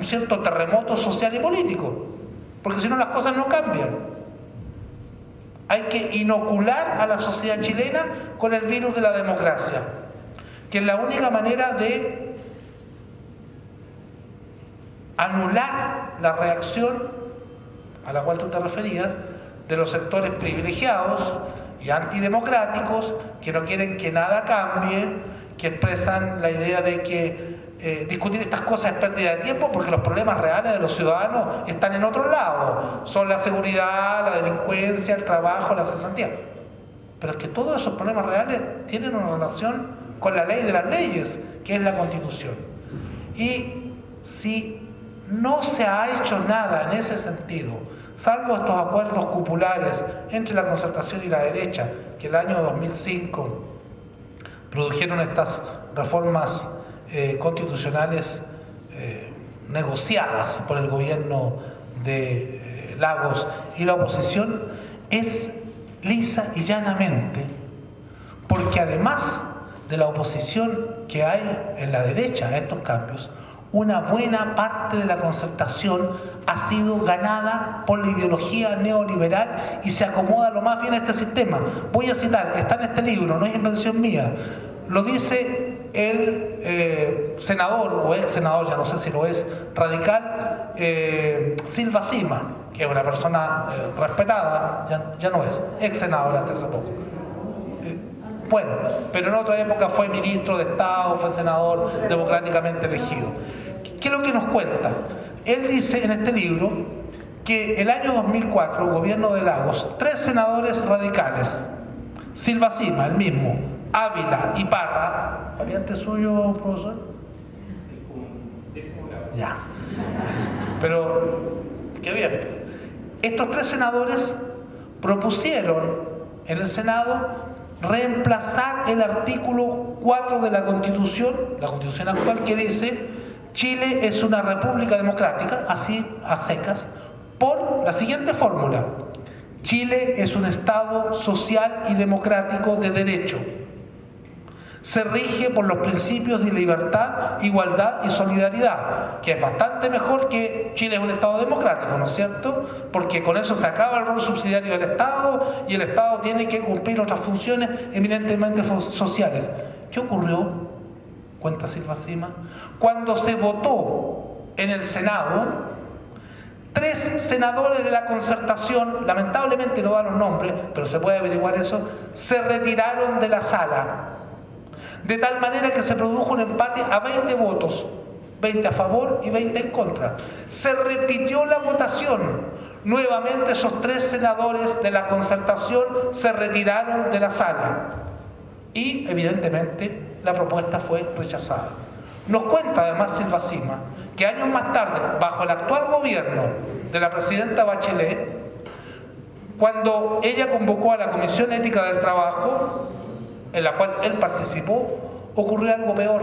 un cierto terremoto social y político, porque si no las cosas no cambian. Hay que inocular a la sociedad chilena con el virus de la democracia, que es la única manera de anular la reacción a la cual tú te referías de los sectores privilegiados y antidemocráticos que no quieren que nada cambie, que expresan la idea de que discutir estas cosas es pérdida de tiempo porque los problemas reales de los ciudadanos están en otro lado, son la seguridad, la delincuencia, el trabajo, la cesantía. Pero es que todos esos problemas reales tienen una relación con la ley de las leyes, que es la Constitución. Y si no se ha hecho nada en ese sentido, salvo estos acuerdos cupulares entre la concertación y la derecha, que el año 2005 produjeron estas reformas constitucionales negociadas por el gobierno de Lagos y la oposición, es lisa y llanamente porque además de la oposición que hay en la derecha a estos cambios, una buena parte de la concertación ha sido ganada por la ideología neoliberal y se acomoda lo más bien a este sistema. Voy a citar, está en este libro, no es invención mía, lo dice el senador o ex senador, ya no sé si lo es, radical, Silva Sima, que es una persona respetada, ya no es, ex senador hasta hace poco. Bueno, pero en otra época fue ministro de Estado, fue senador democráticamente elegido. ¿Qué es lo que nos cuenta? Él dice en este libro que el año 2004, el gobierno de Lagos, 3 senadores radicales, Silva Sima, el mismo, Ávila y Parra, ¿pariente suyo, profesor? Ya. Pero, qué bien. Estos 3 senadores propusieron en el Senado reemplazar el artículo 4 de la Constitución actual, que dice Chile es una república democrática, así a secas, por la siguiente fórmula: Chile es un Estado social y democrático de derecho. Se rige por los principios de libertad, igualdad y solidaridad, que es bastante mejor que Chile es un Estado democrático, ¿no es cierto? Porque con eso se acaba el rol subsidiario del Estado y el Estado tiene que cumplir otras funciones eminentemente sociales. ¿Qué ocurrió? Cuenta Silva Sima. Cuando se votó en el Senado, 3 senadores de la concertación, lamentablemente no dan los nombres, pero se puede averiguar eso, se retiraron de la sala. De tal manera que se produjo un empate a 20 votos, 20 a favor y 20 en contra. Se repitió la votación. Nuevamente esos 3 senadores de la concertación se retiraron de la sala. Y evidentemente la propuesta fue rechazada. Nos cuenta además Silva Sima que años más tarde, bajo el actual gobierno de la presidenta Bachelet, cuando ella convocó a la Comisión Ética del Trabajo, en la cual él participó, ocurrió algo peor.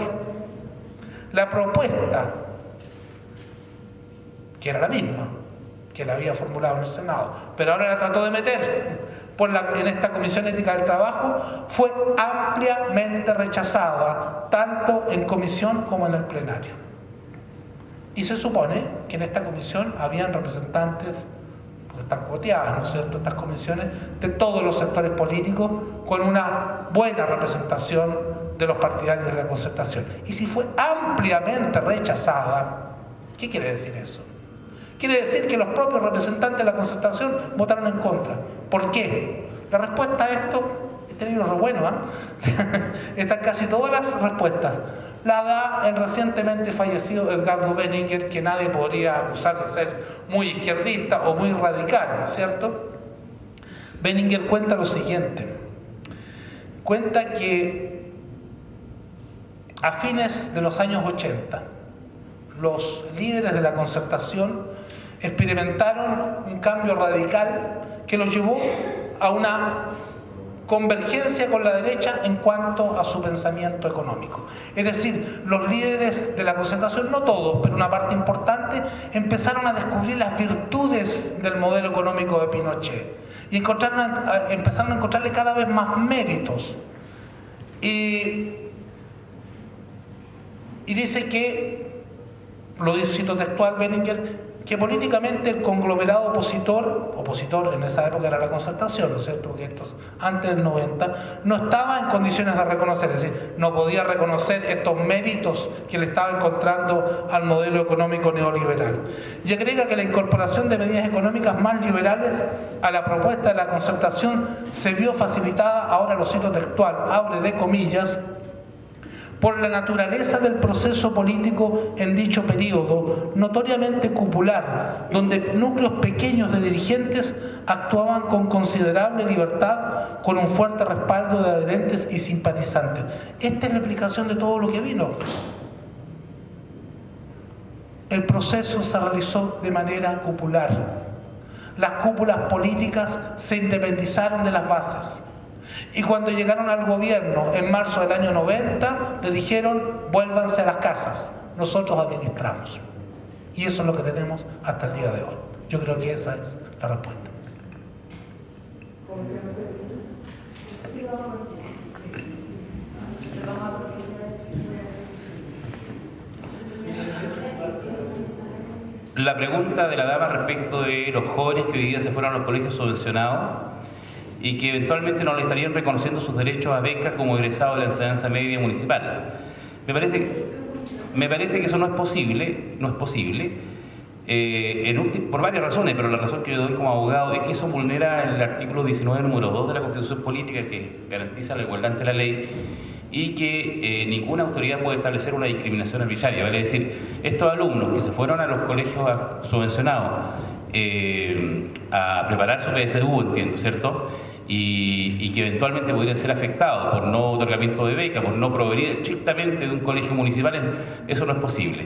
La propuesta, que era la misma que la había formulado en el Senado, pero ahora la trató de meter en esta Comisión Ética del Trabajo, fue ampliamente rechazada, tanto en comisión como en el plenario. Y se supone que en esta comisión habían representantes, porque están cuoteadas, ¿no es cierto?, estas comisiones, de todos los sectores políticos, con una buena representación de los partidarios de la concertación. Y si fue ampliamente rechazada, ¿qué quiere decir eso? Quiere decir que los propios representantes de la concertación votaron en contra. ¿Por qué? La respuesta a esto, este libro es re bueno, están casi todas las respuestas. La da el recientemente fallecido Edgardo Benninger, que nadie podría acusar de ser muy izquierdista o muy radical, ¿no es cierto? Benninger cuenta lo siguiente. Cuenta que a fines de los años 80, los líderes de la concertación experimentaron un cambio radical que los llevó a una convergencia con la derecha en cuanto a su pensamiento económico. Es decir, los líderes de la concertación, no todos, pero una parte importante, empezaron a descubrir las virtudes del modelo económico de Pinochet y empezaron a encontrarle cada vez más méritos. Y dice que lo cito textual Benninger, que políticamente el conglomerado opositor en esa época era la Concertación, ¿no es cierto?, porque esto es antes del 90, no estaba en condiciones de reconocer, es decir, no podía reconocer estos méritos que le estaba encontrando al modelo económico neoliberal. Y agrega que la incorporación de medidas económicas más liberales a la propuesta de la Concertación se vio facilitada, ahora lo cito textual, abre de comillas, por la naturaleza del proceso político en dicho periodo, notoriamente cupular, donde núcleos pequeños de dirigentes actuaban con considerable libertad, con un fuerte respaldo de adherentes y simpatizantes. Esta es la explicación de todo lo que vino. El proceso se realizó de manera cupular. Las cúpulas políticas se independizaron de las bases. Y cuando llegaron al gobierno en marzo del año 90, le dijeron, vuélvanse a las casas, nosotros administramos. Y eso es lo que tenemos hasta el día de hoy. Yo creo que esa es la respuesta. La pregunta de la dama respecto de los jóvenes que hoy día se fueron a los colegios subvencionados y que eventualmente no le estarían reconociendo sus derechos a becas como egresados de la enseñanza media municipal. Me parece que eso no es posible, por varias razones, pero la razón que yo doy como abogado es que eso vulnera el artículo 19, número 2 de la Constitución Política, que garantiza la igualdad ante la ley, y que ninguna autoridad puede establecer una discriminación arbitraria. Vale decir, estos alumnos que se fueron a los colegios subvencionados a preparar su PSU, entiendo, ¿cierto?, y que eventualmente podrían ser afectados por no otorgamiento de beca, por no provenir estrictamente de un colegio municipal, eso no es posible.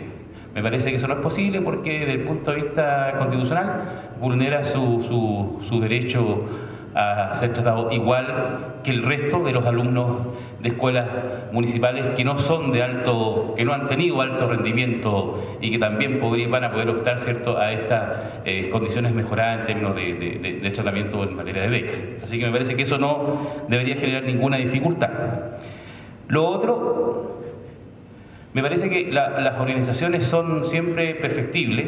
Me parece que eso no es posible porque desde el punto de vista constitucional vulnera su derecho a ser tratado igual que el resto de los alumnos de escuelas municipales que no son de alto, que no han tenido alto rendimiento y que también van a poder optar, ¿cierto?, a estas condiciones mejoradas en términos de tratamiento en materia de beca. Así que me parece que eso no debería generar ninguna dificultad. Lo otro, me parece que las organizaciones son siempre perfectibles.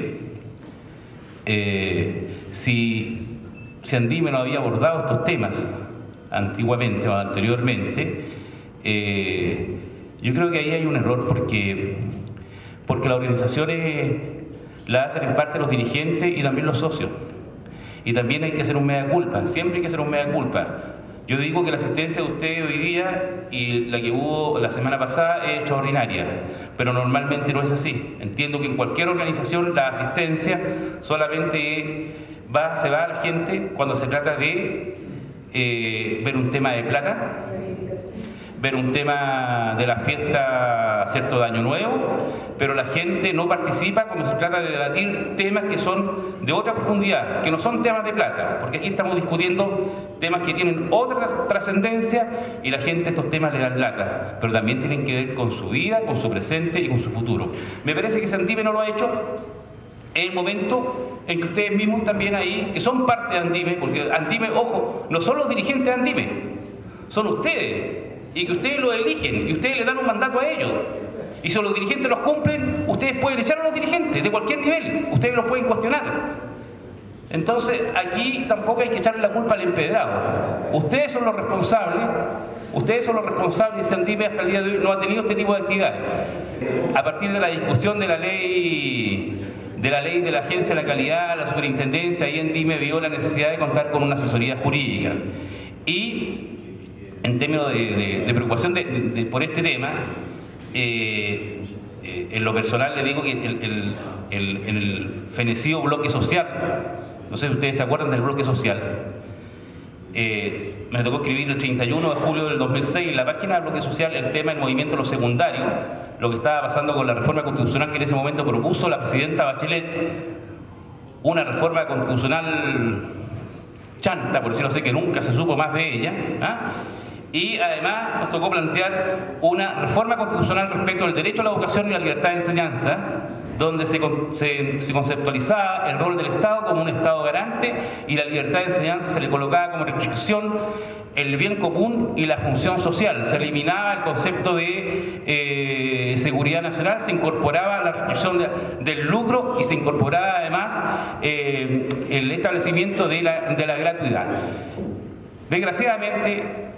Si Andime no había abordado estos temas antiguamente o anteriormente, yo creo que ahí hay un error porque las organizaciones las hacen en parte los dirigentes y también los socios. Y también hay que hacer un mea culpa, siempre hay que hacer un mea culpa. Yo digo que la asistencia de ustedes hoy día y la que hubo la semana pasada es extraordinaria, pero normalmente no es así. Entiendo que en cualquier organización la asistencia solamente se va a la gente cuando se trata de ver un tema de plata, ver un tema de la fiesta, ¿cierto?, de Año Nuevo, pero la gente no participa cuando se trata de debatir temas que son de otra profundidad, que no son temas de plata, porque aquí estamos discutiendo temas que tienen otra trascendencia y la gente estos temas le dan lata, pero también tienen que ver con su vida, con su presente y con su futuro. Me parece que Andime no lo ha hecho. Es el momento en que ustedes mismos también ahí, que son parte de Andime, porque Andime, ojo, no son los dirigentes de Andime, son ustedes, y que ustedes los eligen, y ustedes le dan un mandato a ellos. Y si los dirigentes los cumplen, ustedes pueden echar a los dirigentes de cualquier nivel, ustedes los pueden cuestionar. Entonces, aquí tampoco hay que echarle la culpa al empedrado. Ustedes son los responsables y Andime hasta el día de hoy no ha tenido este tipo de actividades. A partir de la discusión de la ley de la Agencia de la Calidad, la Superintendencia, ahí Andime vio la necesidad de contar con una asesoría jurídica. Y en términos de preocupación por este tema, en lo personal le digo que en el fenecido bloque social, no sé si ustedes se acuerdan del bloque social, me tocó escribir el 31 de julio del 2006 en la página del bloque social el tema del movimiento de los secundarios, lo que estaba pasando con la reforma constitucional que en ese momento propuso la presidenta Bachelet, una reforma constitucional chanta, por decirlo así, que nunca se supo más de ella, y además nos tocó plantear una reforma constitucional respecto al derecho a la educación y la libertad de enseñanza, donde se conceptualizaba el rol del Estado como un Estado garante y la libertad de enseñanza se le colocaba como restricción el bien común y la función social. Se eliminaba el concepto de seguridad nacional, se incorporaba la restricción del lucro y se incorporaba además el establecimiento de la gratuidad. Desgraciadamente,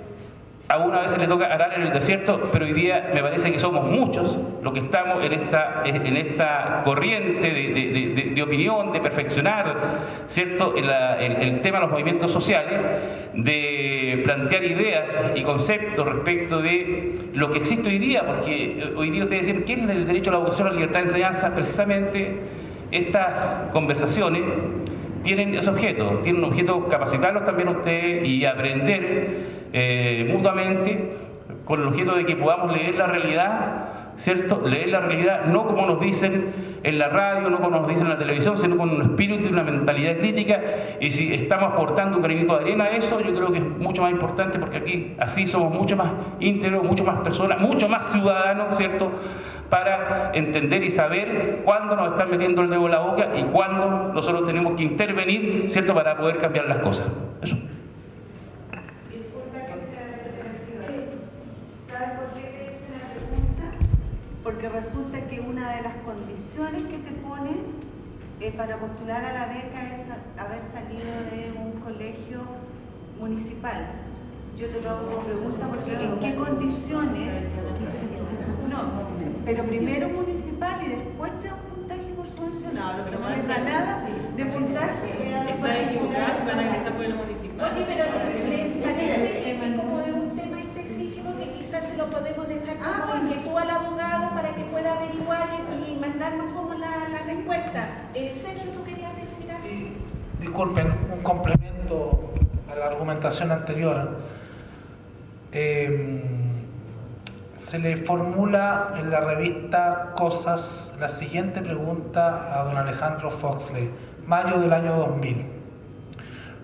a una vez se le toca arar en el desierto, pero hoy día me parece que somos muchos los que estamos en esta corriente de opinión, de perfeccionar, ¿cierto?, el tema de los movimientos sociales, de plantear ideas y conceptos respecto de lo que existe hoy día, porque hoy día ustedes dicen, ¿qué es el derecho a la educación, a la libertad de enseñanza? Precisamente estas conversaciones tienen ese objeto, tienen un objeto capacitarlos también ustedes y aprender mutuamente, con el objeto de que podamos leer la realidad, ¿cierto? Leer la realidad no como nos dicen en la radio, no como nos dicen en la televisión, sino con un espíritu y una mentalidad crítica. Y si estamos aportando un granito de arena a eso, yo creo que es mucho más importante, porque aquí así somos mucho más íntegros, mucho más personas, mucho más ciudadanos, ¿cierto?, para entender y saber cuándo nos están metiendo el dedo en la boca y cuándo nosotros tenemos que intervenir, ¿cierto?, para poder cambiar las cosas. Eso. ¿Sabes por qué te hice la pregunta? Porque resulta que una de las condiciones que te ponen para postular a la beca es haber salido de un colegio municipal. Yo te lo hago por pregunta porque ¿en qué condiciones? No, pero primero municipal y después te da un puntaje por funcionado. Lo que no les da nada de puntaje es... Está equivocada, van a ingresar por el municipal. Oye, pero ¿le parece que como es un tema específico que quizás se lo podemos dejar como inquietud al abogado para que pueda averiguar y mandarnos como la respuesta? Sergio, ¿tú querías decir algo? Sí, disculpen, un complemento a la argumentación anterior. Se le formula en la revista Cosas la siguiente pregunta a don Alejandro Foxley, mayo del año 2000.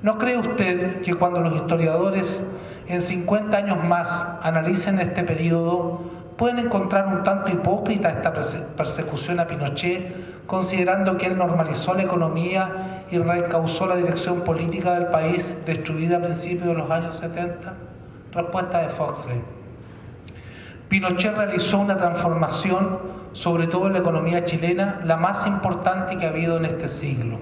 ¿No cree usted que cuando los historiadores en 50 años más analicen este periodo, pueden encontrar un tanto hipócrita esta persecución a Pinochet, considerando que él normalizó la economía y reencauzó la dirección política del país destruida a principios de los años 70? Respuesta de Foxley. Pinochet realizó una transformación, sobre todo en la economía chilena, la más importante que ha habido en este siglo.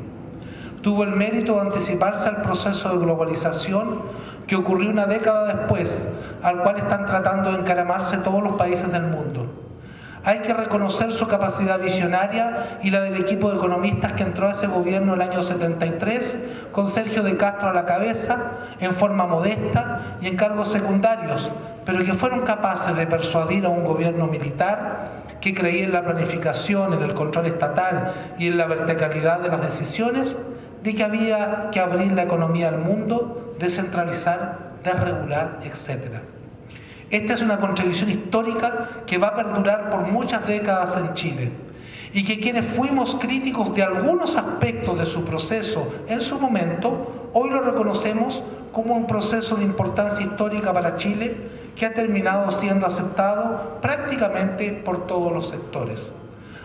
Tuvo el mérito de anticiparse al proceso de globalización que ocurrió una década después, al cual están tratando de encaramarse todos los países del mundo. Hay que reconocer su capacidad visionaria y la del equipo de economistas que entró a ese gobierno el año 73, con Sergio de Castro a la cabeza, en forma modesta y en cargos secundarios, pero que fueron capaces de persuadir a un gobierno militar que creía en la planificación, en el control estatal y en la verticalidad de las decisiones, de que había que abrir la economía al mundo, descentralizar, desregular, etc. Esta es una contribución histórica que va a perdurar por muchas décadas en Chile y que quienes fuimos críticos de algunos aspectos de su proceso en su momento, hoy lo reconocemos como un proceso de importancia histórica para Chile que ha terminado siendo aceptado prácticamente por todos los sectores.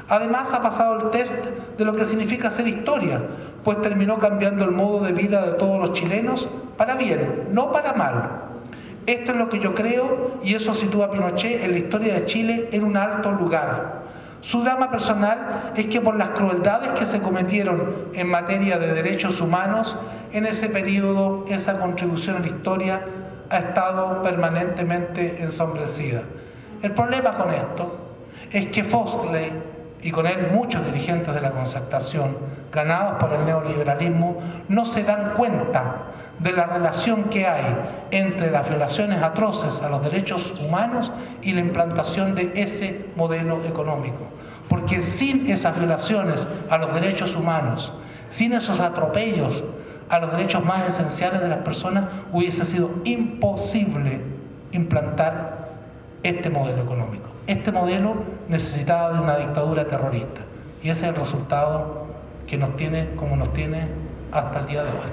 Además, ha pasado el test de lo que significa hacer historia, pues terminó cambiando el modo de vida de todos los chilenos para bien, no para mal. Esto es lo que yo creo y eso sitúa a Pinochet en la historia de Chile en un alto lugar. Su drama personal es que por las crueldades que se cometieron en materia de derechos humanos, en ese periodo esa contribución a la historia ha estado permanentemente ensombrecida. El problema con esto es que Foxley, y con él muchos dirigentes de la concertación, ganados por el neoliberalismo, no se dan cuenta de la relación que hay entre las violaciones atroces a los derechos humanos y la implantación de ese modelo económico. Porque sin esas violaciones a los derechos humanos, sin esos atropellos a los derechos más esenciales de las personas, hubiese sido imposible implantar este modelo económico. Este modelo necesitaba de una dictadura terrorista y ese es el resultado que nos tiene como nos tiene hasta el día de hoy.